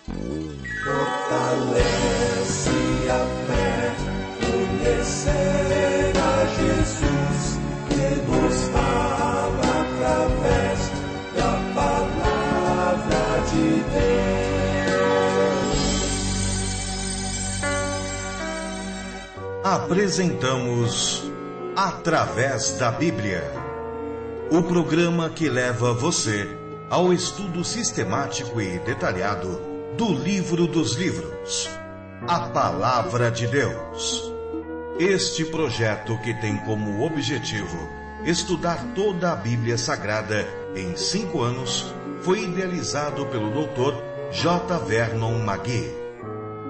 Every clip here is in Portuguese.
Fortalece a fé, conhecer a Jesus, que nos fala através da palavra de Deus. Apresentamos Através da Bíblia, o programa que leva você ao estudo sistemático e detalhado do livro dos livros, a Palavra de Deus. Este projeto, que tem como objetivo estudar toda a Bíblia Sagrada em 5 anos, foi idealizado pelo Dr. J. Vernon McGee.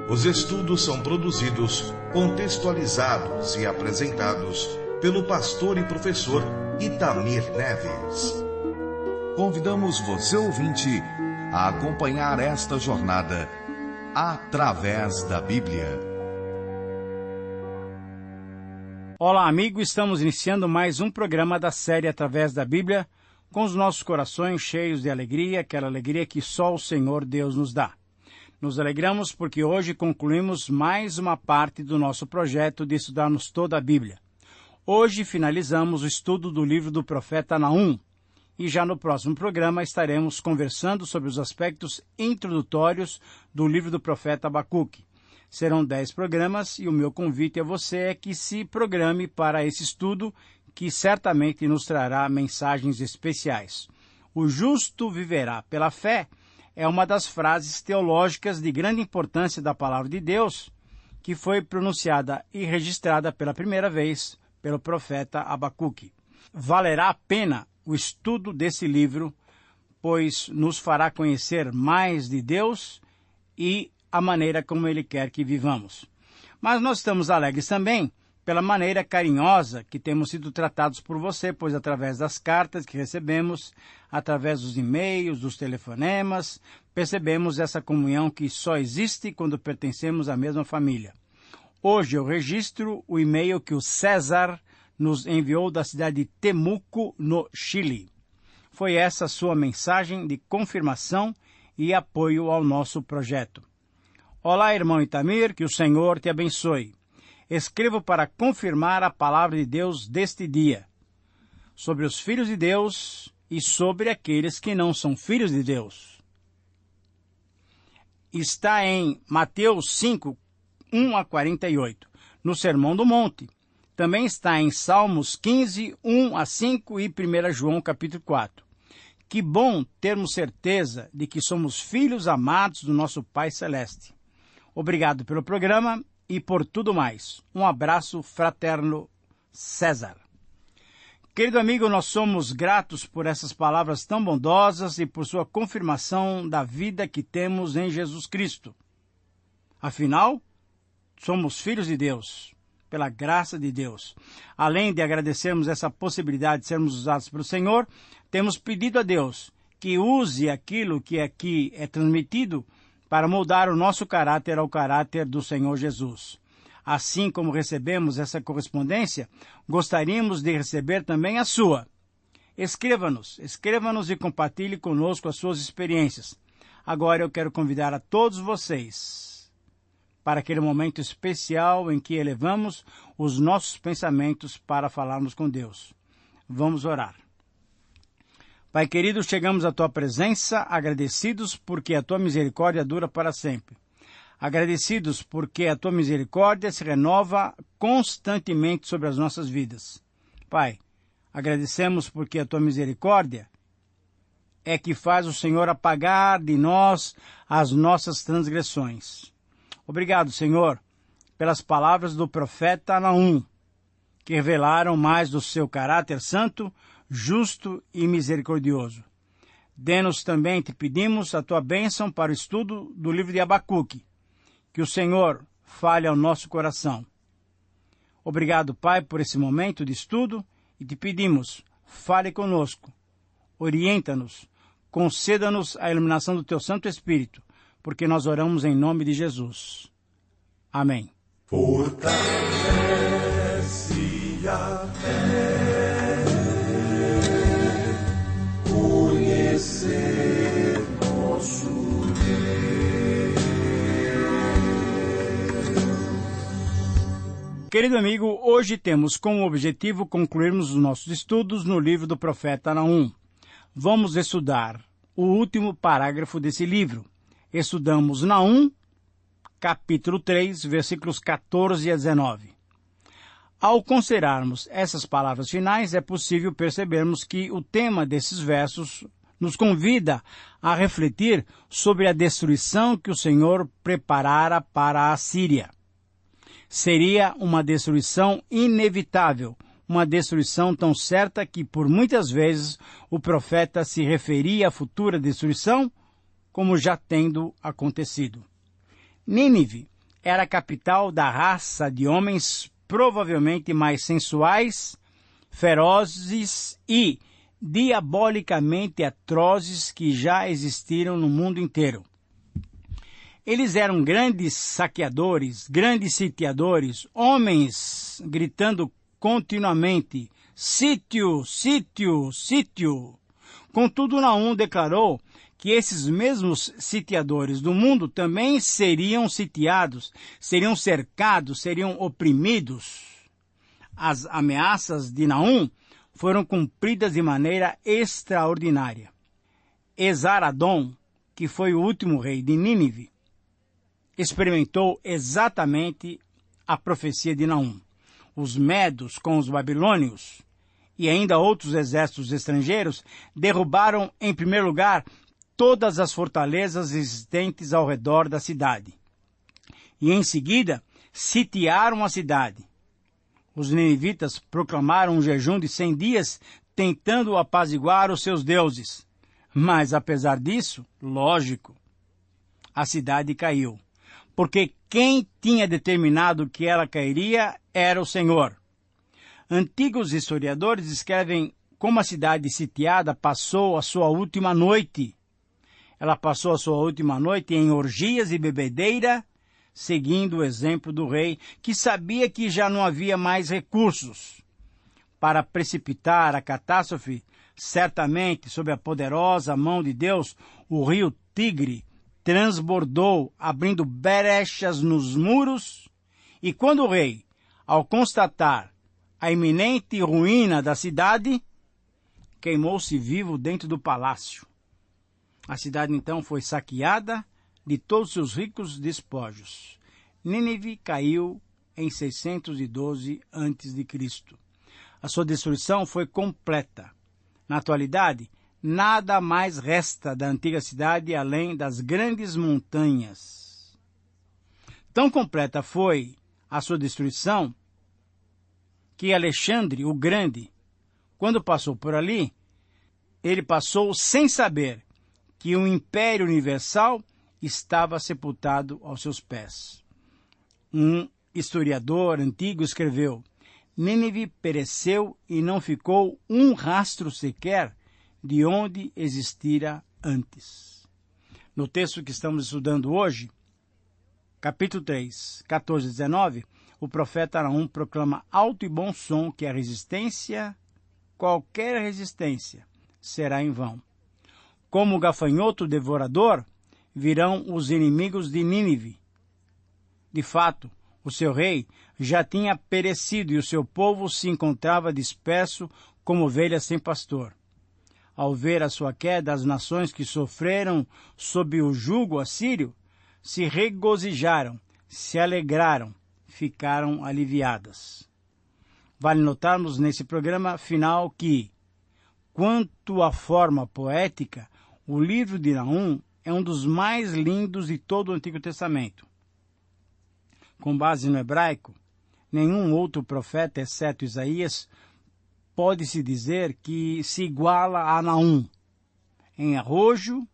Os estudos são produzidos, contextualizados e apresentados pelo pastor e professor Itamir Neves. Convidamos você, ouvinte, a acompanhar esta jornada através da Bíblia. Olá, amigo, estamos iniciando mais um programa da série Através da Bíblia, com os nossos corações cheios de alegria, aquela alegria que só o Senhor Deus nos dá. Nos alegramos porque hoje concluímos mais uma parte do nosso projeto de estudarmos toda a Bíblia. Hoje finalizamos o estudo do livro do profeta Naum, e já no próximo programa estaremos conversando sobre os aspectos introdutórios do livro do profeta Abacuque. Serão 10 programas e o meu convite a você é que se programe para esse estudo, que certamente nos trará mensagens especiais. O justo viverá pela fé é uma das frases teológicas de grande importância da Palavra de Deus, que foi pronunciada e registrada pela primeira vez pelo profeta Abacuque. Valerá a pena o estudo desse livro, pois nos fará conhecer mais de Deus e a maneira como Ele quer que vivamos. Mas nós estamos alegres também pela maneira carinhosa que temos sido tratados por você, pois através das cartas que recebemos, através dos e-mails, dos telefonemas, percebemos essa comunhão que só existe quando pertencemos à mesma família. Hoje eu registro o e-mail que o César nos enviou da cidade de Temuco, no Chile. Foi essa sua mensagem de confirmação e apoio ao nosso projeto. Olá, irmão Itamir, que o Senhor te abençoe. Escrevo para confirmar a palavra de Deus deste dia, sobre os filhos de Deus e sobre aqueles que não são filhos de Deus. Está em Mateus 5, 1 a 48, no Sermão do Monte. Também está em Salmos 15, 1 a 5 e 1 João capítulo 4. Que bom termos certeza de que somos filhos amados do nosso Pai Celeste. Obrigado pelo programa e por tudo mais. Um abraço fraterno, César. Querido amigo, nós somos gratos por essas palavras tão bondosas e por sua confirmação da vida que temos em Jesus Cristo. Afinal, somos filhos de Deus, pela graça de Deus. Além de agradecermos essa possibilidade de sermos usados pelo Senhor, temos pedido a Deus que use aquilo que aqui é transmitido para moldar o nosso caráter ao caráter do Senhor Jesus. Assim como recebemos essa correspondência, gostaríamos de receber também a sua. Escreva-nos e compartilhe conosco as suas experiências. Agora eu quero convidar a todos vocês para aquele momento especial em que elevamos os nossos pensamentos para falarmos com Deus. Vamos orar. Pai querido, chegamos à Tua presença, agradecidos porque a Tua misericórdia dura para sempre. Agradecidos porque a Tua misericórdia se renova constantemente sobre as nossas vidas. Pai, agradecemos porque a Tua misericórdia é que faz o Senhor apagar de nós as nossas transgressões. Obrigado, Senhor, pelas palavras do profeta Naum, que revelaram mais do seu caráter santo, justo e misericordioso. Dê-nos também, te pedimos, a Tua bênção para o estudo do livro de Abacuque. Que o Senhor fale ao nosso coração. Obrigado, Pai, por esse momento de estudo e te pedimos, fale conosco, orienta-nos, conceda-nos a iluminação do Teu Santo Espírito, porque nós oramos em nome de Jesus. Amém. Fortalece a fé, conhecer nosso Deus. Querido amigo, hoje temos como objetivo concluirmos os nossos estudos no livro do profeta Naum. Vamos estudar o último parágrafo desse livro. Estudamos Naum, capítulo 3, versículos 14 a 19. Ao considerarmos essas palavras finais, é possível percebermos que o tema desses versos nos convida a refletir sobre a destruição que o Senhor preparara para a Síria. Seria uma destruição inevitável, uma destruição tão certa que por muitas vezes o profeta se referia à futura destruição como já tendo acontecido. Nínive era a capital da raça de homens provavelmente mais sensuais, ferozes e diabolicamente atrozes que já existiram no mundo inteiro. Eles eram grandes saqueadores, grandes sitiadores, homens gritando continuamente, sítio, sítio, sítio. Contudo, Naum declarou que esses mesmos sitiadores do mundo também seriam sitiados, seriam cercados, seriam oprimidos. As ameaças de Naum foram cumpridas de maneira extraordinária. Esaradom, que foi o último rei de Nínive, experimentou exatamente a profecia de Naum. Os medos com os babilônios e ainda outros exércitos estrangeiros derrubaram, em primeiro lugar, todas as fortalezas existentes ao redor da cidade. E, em seguida, sitiaram a cidade. Os ninivitas proclamaram um jejum de 100 dias, tentando apaziguar os seus deuses. Mas, apesar disso, lógico, a cidade caiu. Porque quem tinha determinado que ela cairia era o Senhor. Antigos historiadores descrevem como a cidade sitiada passou a sua última noite. Ela passou a sua última noite em orgias e bebedeira, seguindo o exemplo do rei, que sabia que já não havia mais recursos. Para precipitar a catástrofe, certamente, sob a poderosa mão de Deus, o rio Tigre transbordou, abrindo brechas nos muros, e quando o rei, ao constatar a iminente ruína da cidade, queimou-se vivo dentro do palácio. A cidade então foi saqueada de todos seus ricos despojos. Nínive caiu em 612 a.C. A sua destruição foi completa. Na atualidade, nada mais resta da antiga cidade além das grandes montanhas. Tão completa foi a sua destruição que Alexandre o Grande, quando passou por ali, ele passou sem saber que o Império Universal estava sepultado aos seus pés. Um historiador antigo escreveu: Nínive pereceu e não ficou um rastro sequer de onde existira antes. No texto que estamos estudando hoje, capítulo 3, 14 e 19, o profeta Naum proclama alto e bom som que a resistência, qualquer resistência, será em vão. Como gafanhoto devorador, virão os inimigos de Nínive. De fato, o seu rei já tinha perecido e o seu povo se encontrava disperso como ovelhas sem pastor. Ao ver a sua queda, as nações que sofreram sob o jugo assírio se regozijaram, se alegraram, ficaram aliviadas. Vale notarmos nesse programa final que, quanto à forma poética, o livro de Naum é um dos mais lindos de todo o Antigo Testamento. Com base no hebraico, nenhum outro profeta, exceto Isaías, pode-se dizer que se iguala a Naum em arrojo,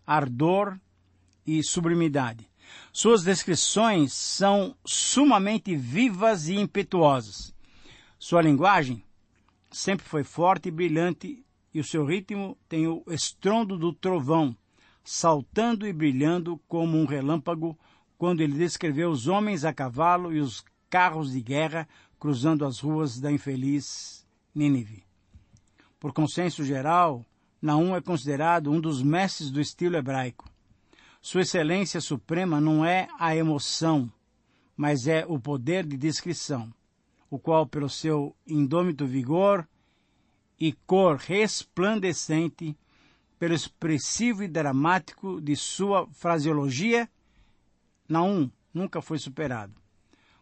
ardor e sublimidade. Suas descrições são sumamente vivas e impetuosas. Sua linguagem sempre foi forte e brilhante, e o seu ritmo tem o estrondo do trovão, saltando e brilhando como um relâmpago, quando ele descreveu os homens a cavalo e os carros de guerra cruzando as ruas da infeliz Nínive. Por consenso geral, Naum é considerado um dos mestres do estilo hebraico. Sua excelência suprema não é a emoção, mas é o poder de descrição. o qual, pelo seu indômito vigor e cor resplandecente, pelo expressivo e dramático de sua fraseologia, Naum nunca foi superado.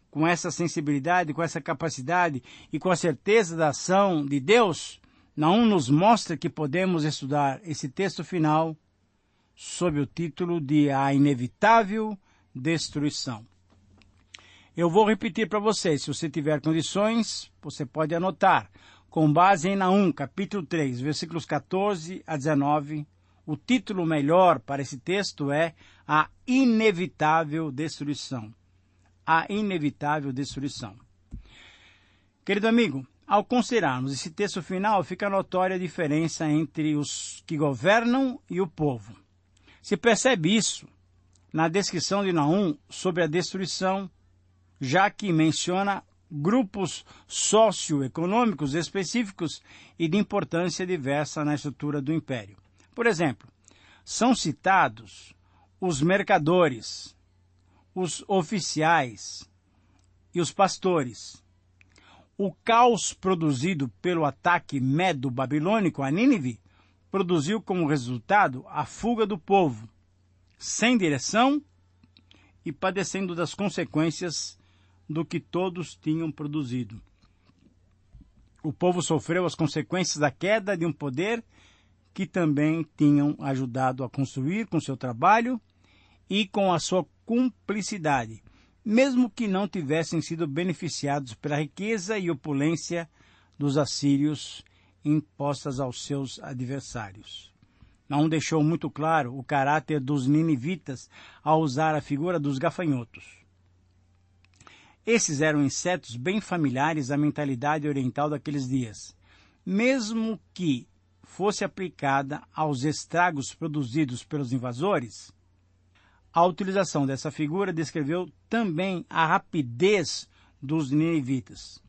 Com essa sensibilidade, com essa capacidade e com a certeza da ação de Deus, Naum nos mostra que podemos estudar esse texto final sob o título de A Inevitável Destruição. Eu vou repetir para vocês, se você tiver condições, você pode anotar. Com base em Naum, capítulo 3, versículos 14 a 19, o título melhor para esse texto é A Inevitável Destruição. A Inevitável Destruição. Querido amigo, ao considerarmos esse texto final, fica notória a diferença entre os que governam e o povo. Se percebe isso na descrição de Naum sobre a destruição, já que menciona grupos socioeconômicos específicos e de importância diversa na estrutura do império. Por exemplo, são citados os mercadores, os oficiais e os pastores. O caos produzido pelo ataque medo-babilônico a Nínive produziu como resultado a fuga do povo, sem direção e padecendo das consequências do que todos tinham produzido. O povo sofreu as consequências da queda de um poder que também tinham ajudado a construir com seu trabalho e com a sua cumplicidade, mesmo que não tivessem sido beneficiados pela riqueza e opulência dos assírios impostas aos seus adversários. Naum deixou muito claro o caráter dos ninivitas ao usar a figura dos gafanhotos. Esses eram insetos bem familiares à mentalidade oriental daqueles dias, mesmo que fosse aplicada aos estragos produzidos pelos invasores. A utilização dessa figura descreveu também a rapidez dos ninivitas.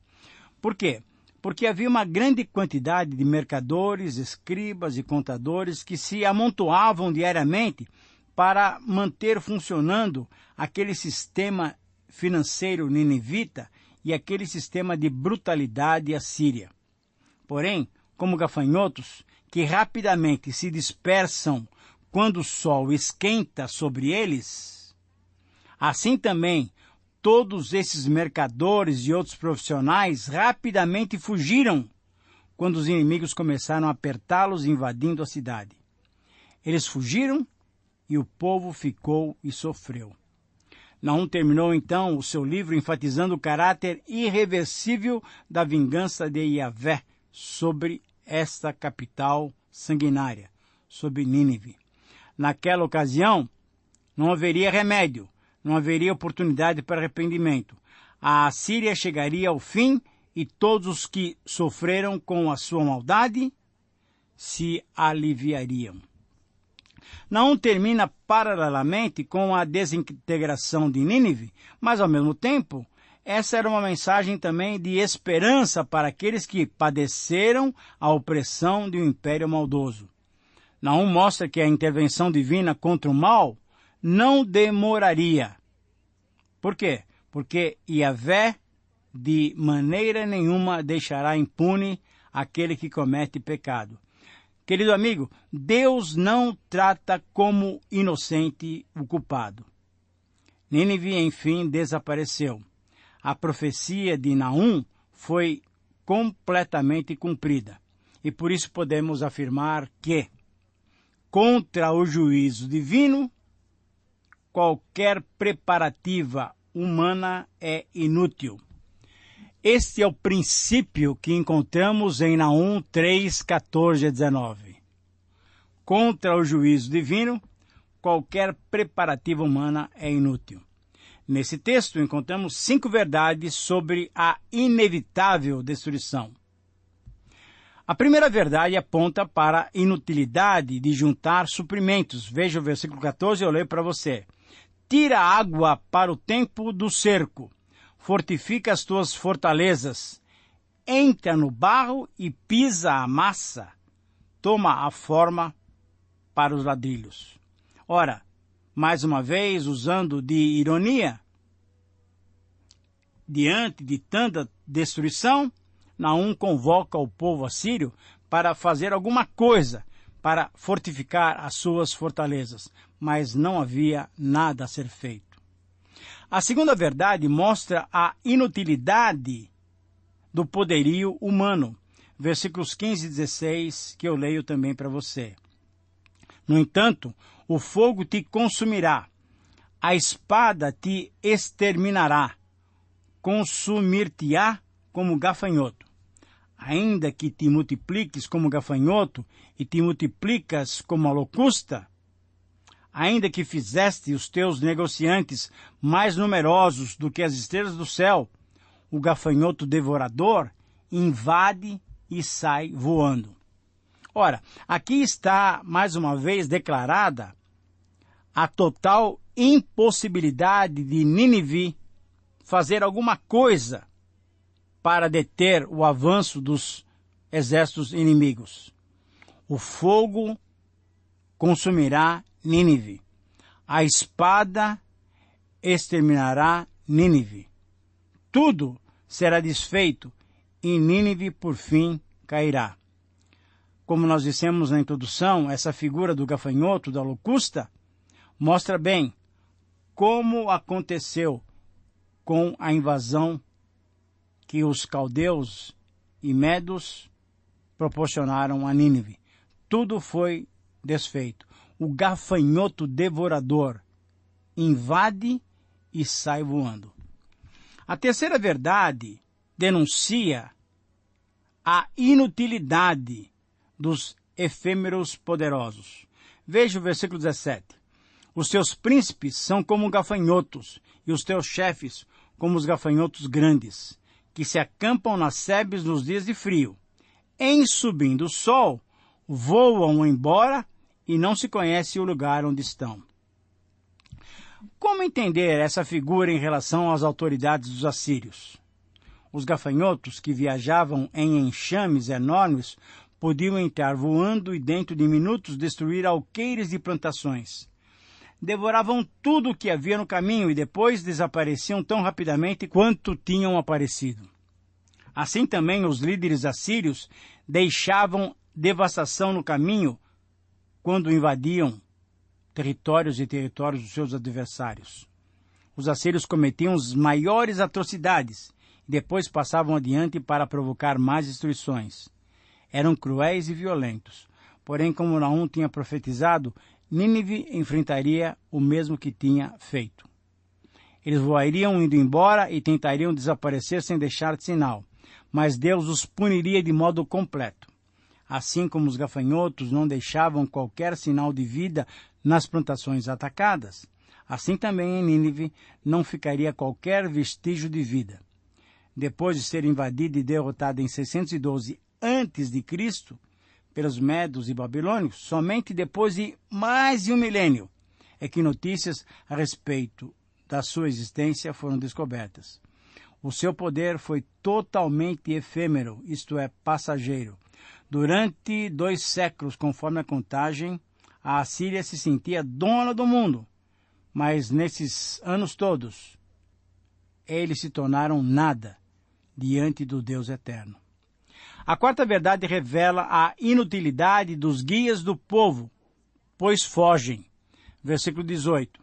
Por quê? Porque havia uma grande quantidade de mercadores, escribas e contadores que se amontoavam diariamente para manter funcionando aquele sistema financeiro ninivita e aquele sistema de brutalidade assíria. Porém, como gafanhotos, que rapidamente se dispersam quando o sol esquenta sobre eles, assim também todos esses mercadores e outros profissionais rapidamente fugiram quando os inimigos começaram a apertá-los invadindo a cidade. Eles fugiram e o povo ficou e sofreu. Naum terminou então o seu livro enfatizando o caráter irreversível da vingança de Yahvé sobre esta capital sanguinária, sobre Nínive. Naquela ocasião, não haveria remédio, não haveria oportunidade para arrependimento. A Assíria chegaria ao fim e todos os que sofreram com a sua maldade se aliviariam. Naum termina paralelamente com a desintegração de Nínive, mas ao mesmo tempo, essa era uma mensagem também de esperança para aqueles que padeceram a opressão de um império maldoso. Naum mostra que a intervenção divina contra o mal não demoraria. Por quê? Porque Yahvé de maneira nenhuma deixará impune aquele que comete pecado. Querido amigo, Deus não trata como inocente o culpado. Nínive, enfim, desapareceu. A profecia de Naum foi completamente cumprida. E por isso podemos afirmar que, contra o juízo divino, qualquer preparativa humana é inútil. Este é o princípio que encontramos em Naum 3, 14 a 19. Contra o juízo divino, qualquer preparativa humana é inútil. Nesse texto encontramos 5 verdades sobre a inevitável destruição. A primeira verdade aponta para a inutilidade de juntar suprimentos. Veja o versículo 14, eu leio para você. Tira água para o tempo do cerco. Fortifica as tuas fortalezas, entra no barro e pisa a massa, toma a forma para os ladrilhos. Ora, mais uma vez, usando de ironia, Diante de tanta destruição, Naum convoca o povo assírio para fazer alguma coisa para fortificar as suas fortalezas, mas não havia nada a ser feito. A segunda verdade mostra a inutilidade do poderio humano. Versículos 15 e 16, que eu leio também para você. No entanto, o fogo te consumirá, a espada te exterminará, consumir-te-á como gafanhoto. Ainda que te multipliques como gafanhoto e te multiplicas como a locusta, ainda que fizeste os teus negociantes mais numerosos do que as estrelas do céu, o gafanhoto devorador invade e sai voando. Ora, aqui está mais uma vez declarada a total impossibilidade de Nínive fazer alguma coisa para deter o avanço dos exércitos inimigos. O fogo consumirá Nínive. A espada exterminará Nínive. Tudo será desfeito e Nínive, por fim, cairá. Como nós dissemos na introdução, essa figura do gafanhoto, da locusta, mostra bem como aconteceu com a invasão que os caldeus e medos proporcionaram a Nínive. Tudo foi desfeito. O gafanhoto devorador invade e sai voando. A terceira verdade denuncia a inutilidade dos efêmeros poderosos. Veja o versículo 17. Os teus príncipes são como gafanhotos, e os teus chefes como os gafanhotos grandes, que se acampam nas sebes nos dias de frio. Em subindo o sol, voam embora e não se conhece o lugar onde estão. Como entender essa figura em relação às autoridades dos assírios? Os gafanhotos, que viajavam em enxames enormes, podiam entrar voando e dentro de minutos destruir alqueires de plantações. Devoravam tudo o que havia no caminho e depois desapareciam tão rapidamente quanto tinham aparecido. Assim também os líderes assírios deixavam devastação no caminho quando invadiam territórios e territórios dos seus adversários. Os assírios cometiam as maiores atrocidades e depois passavam adiante para provocar mais destruições. Eram cruéis e violentos. Porém, como Naum tinha profetizado, Nínive enfrentaria o mesmo que tinha feito. Eles voariam indo embora e tentariam desaparecer sem deixar sinal, mas Deus os puniria de modo completo. Assim como os gafanhotos não deixavam qualquer sinal de vida nas plantações atacadas, assim também em Nínive não ficaria qualquer vestígio de vida. Depois de ser invadida e derrotada em 612 a.C., pelos medos e babilônios, somente depois de mais de um milênio é que notícias a respeito da sua existência foram descobertas. O seu poder foi totalmente efêmero, isto é, passageiro. Durante 2 séculos, conforme a contagem, a Assíria se sentia dona do mundo, mas nesses anos todos, eles se tornaram nada diante do Deus eterno. A quarta verdade revela a inutilidade dos guias do povo, pois fogem. Versículo 18.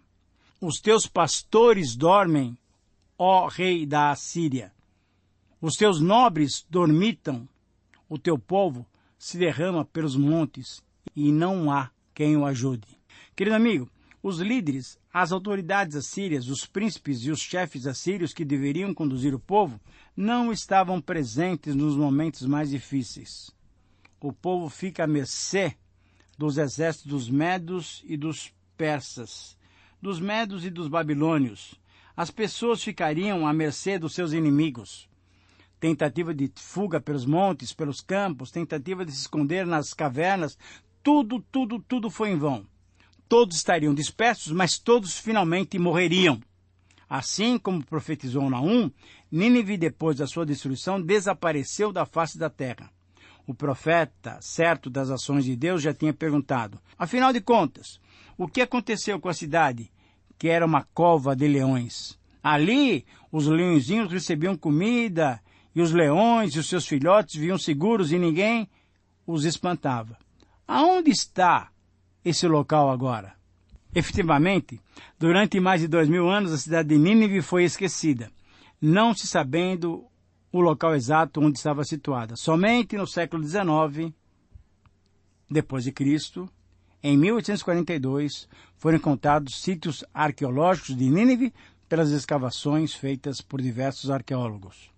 Os teus pastores dormem, ó rei da Assíria. Os teus nobres dormitam. O teu povo se derrama pelos montes e não há quem o ajude. Querido amigo, os líderes, as autoridades assírias, os príncipes e os chefes assírios que deveriam conduzir o povo não estavam presentes nos momentos mais difíceis. O povo fica à mercê dos exércitos dos medos e dos persas, dos medos e dos babilônios. As pessoas ficariam à mercê dos seus inimigos. Tentativa de fuga pelos montes, pelos campos, tentativa de se esconder nas cavernas, tudo foi em vão. Todos estariam dispersos, mas todos finalmente morreriam. Assim como profetizou Naum, Nínive, depois da sua destruição, desapareceu da face da terra. O profeta, certo das ações de Deus, já tinha perguntado: afinal de contas, o que aconteceu com a cidade, que era uma cova de leões? Ali, os leõezinhos recebiam comida, e os leões e os seus filhotes viviam seguros e ninguém os espantava. Aonde está esse local agora? Efetivamente, durante mais de 2000 anos, a cidade de Nínive foi esquecida, não se sabendo o local exato onde estava situada. Somente no século XIX, depois de Cristo, em 1842, foram encontrados sítios arqueológicos de Nínive pelas escavações feitas por diversos arqueólogos.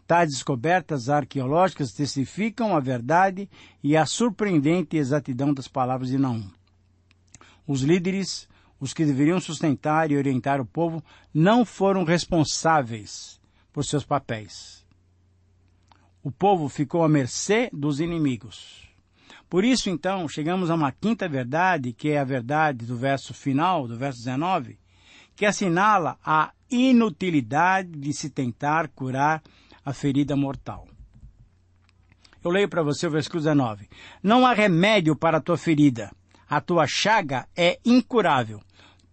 Tais descobertas arqueológicas testificam a verdade e a surpreendente exatidão das palavras de Naum. Os líderes, os que deveriam sustentar e orientar o povo, não foram responsáveis por seus papéis. O povo ficou à mercê dos inimigos. Por isso, então, chegamos a uma quinta verdade, que é a verdade do verso final, do verso 19, que assinala a inutilidade de se tentar curar a ferida mortal. Eu leio para você o versículo 19. Não há remédio para a tua ferida. A tua chaga é incurável.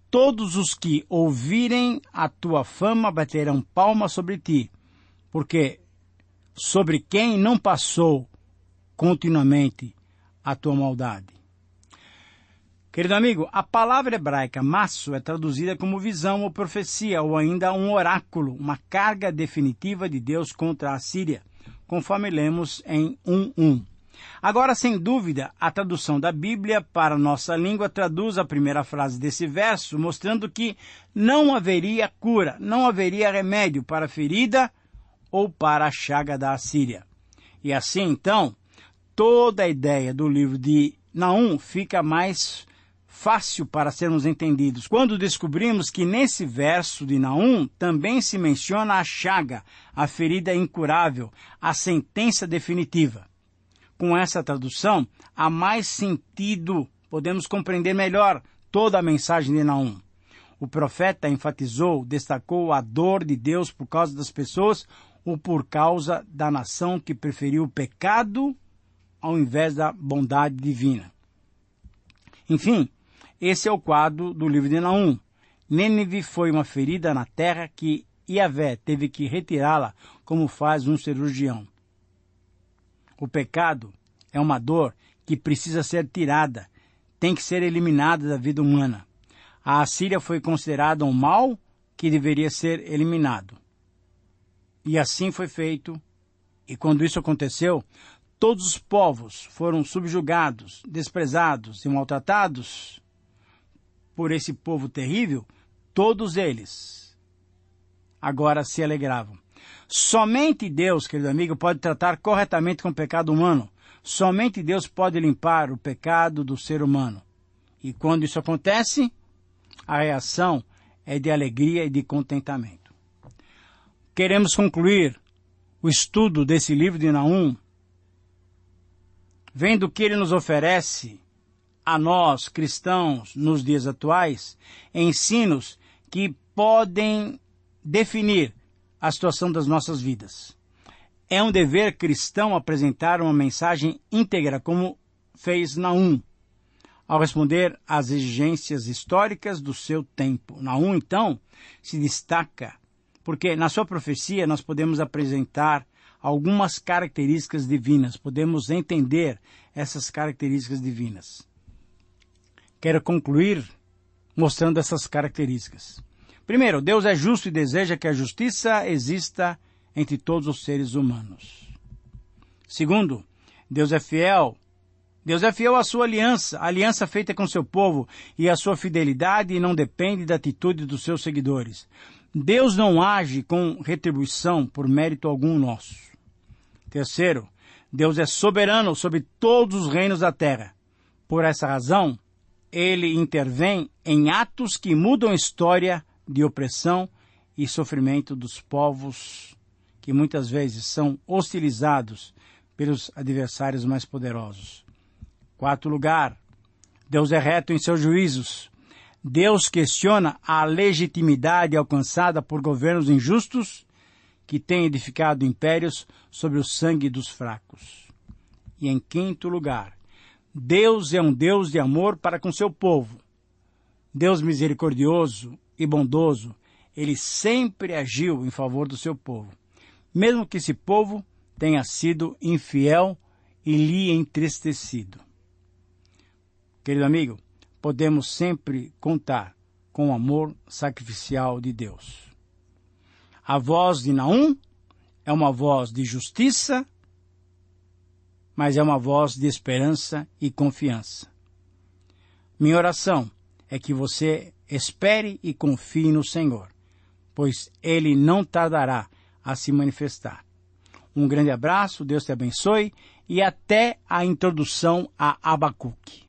Todos os que ouvirem a tua fama baterão palmas sobre ti, porque sobre quem não passou continuamente a tua maldade. Querido amigo, a palavra hebraica maço é traduzida como visão ou profecia, ou ainda um oráculo, uma carga definitiva de Deus contra a Síria, conforme lemos em 1:1. Agora, sem dúvida, a tradução da Bíblia para a nossa língua traduz a primeira frase desse verso, mostrando que não haveria cura, não haveria remédio para a ferida ou para a chaga da Assíria. E assim, então, toda a ideia do livro de Naum fica mais fácil para sermos entendidos, quando descobrimos que nesse verso de Naum também se menciona a chaga, a ferida incurável, a sentença definitiva. Com essa tradução, há mais sentido, podemos compreender melhor toda a mensagem de Naum. O profeta enfatizou, destacou a dor de Deus por causa das pessoas ou por causa da nação que preferiu o pecado ao invés da bondade divina. Enfim, esse é o quadro do livro de Naum. Nínive foi uma ferida na terra que Yahvé teve que retirá-la como faz um cirurgião. O pecado é uma dor que precisa ser tirada, tem que ser eliminada da vida humana. A Assíria foi considerada um mal que deveria ser eliminado. E assim foi feito, e quando isso aconteceu, todos os povos foram subjugados, desprezados e maltratados por esse povo terrível, todos eles agora se alegravam. Somente Deus, querido amigo, pode tratar corretamente com o pecado humano. Somente Deus pode limpar o pecado do ser humano. E quando isso acontece, a reação é de alegria e de contentamento. Queremos concluir o estudo desse livro de Naum, vendo que ele nos oferece a nós, cristãos, nos dias atuais, ensinos que podem definir a situação das nossas vidas. É um dever cristão apresentar uma mensagem íntegra, como fez Naum, ao responder às exigências históricas do seu tempo. Naum, então, se destaca, porque na sua profecia nós podemos apresentar algumas características divinas, podemos entender essas características divinas. Quero concluir mostrando essas características. Primeiro, Deus é justo e deseja que a justiça exista entre todos os seres humanos. Segundo, Deus é fiel. Deus é fiel à sua aliança, a aliança feita com seu povo, e a sua fidelidade não depende da atitude dos seus seguidores. Deus não age com retribuição por mérito algum nosso. Terceiro, Deus é soberano sobre todos os reinos da terra. Por essa razão, ele intervém em atos que mudam a história de opressão e sofrimento dos povos que muitas vezes são hostilizados pelos adversários mais poderosos. Quarto lugar, Deus é reto em seus juízos. Deus questiona a legitimidade alcançada por governos injustos que têm edificado impérios sobre o sangue dos fracos. E em quinto lugar, Deus é um Deus de amor para com seu povo. Deus misericordioso e bondoso Ele sempre agiu em favor do seu povo, mesmo que esse povo tenha sido infiel e lhe entristecido. Querido amigo, podemos sempre contar com o amor sacrificial de Deus. A voz de Naum é uma voz de justiça, mas é uma voz de esperança e confiança. Minha oração é que você espere e confie no Senhor, pois Ele não tardará a se manifestar. Um grande abraço, Deus te abençoe e até a introdução a Abacuque.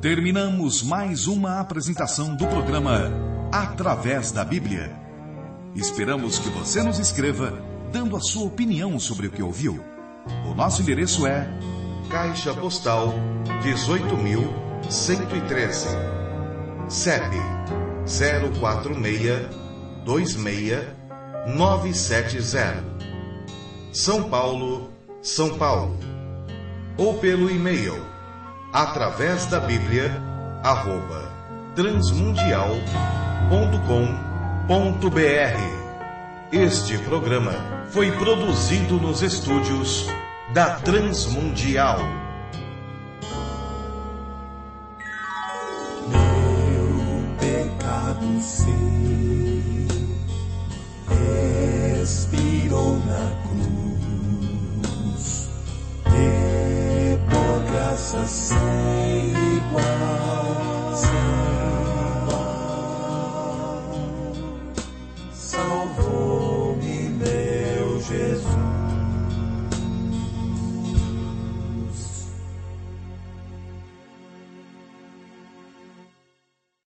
Terminamos mais uma apresentação do programa Através da Bíblia. Esperamos que você nos escreva dando a sua opinião sobre o que ouviu. O nosso endereço é Caixa Postal 18.113, CEP 04626-970, São Paulo, São Paulo. Ou pelo e-mail através da Bíblia @transmundial.com.br. Este programa foi produzido nos estúdios da Transmundial. Meu pecado sei, expirou na cruz, e por graça sei.